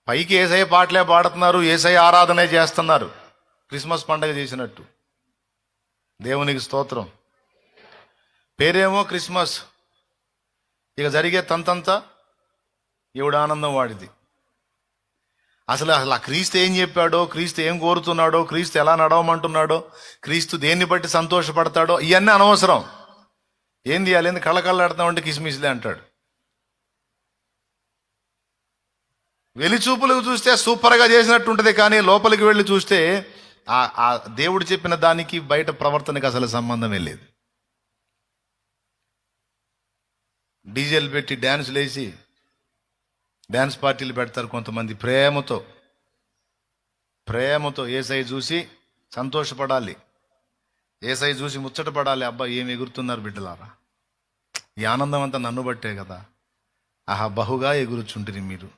పైకి ఏసయ్య పాటలే పాడుతున్నారు, ఏసయ్య ఆరాధనే చేస్తున్నారు, క్రిస్మస్ పండగ చేసినట్టు. దేవునికి స్తోత్రం. పేరేమో క్రిస్మస్, ఇక జరిగే తంతంతా ఎవడు ఆనందం వాడిది. అసలు ఆ క్రీస్తు ఏం చెప్పాడో, క్రీస్తు ఏం కోరుతున్నాడో, క్రీస్తు ఎలా నడవమంటున్నాడో, క్రీస్తు దేన్ని బట్టి సంతోషపడతాడో ఇవన్నీ అనవసరం. ఏం చేయాలి, ఏంది కళ్ళకళ్ళాడుతామంటే కిస్మిస్లే అంటాడు. వెలిచూపులకు చూస్తే సూపర్గా చేసినట్టు ఉంటుంది, కానీ లోపలికి వెళ్ళి చూస్తే ఆ దేవుడు చెప్పిన దానికి బయట ప్రవర్తనకి అసలు సంబంధమే లేదు. డీజేలు పెట్టి డ్యాన్సులు వేసి డ్యాన్స్ పార్టీలు పెడతారు కొంతమంది. ప్రేమతో ఏసై చూసి సంతోషపడాలి, ఏసై చూసి ముచ్చటపడాలి. అబ్బా ఏం ఎగురుతున్నారు బిడ్డలారా, ఈ ఆనందం అంతా నన్ను బట్టే కదా, ఆహా బహుగా ఎగురుచుంటుంది మీరు.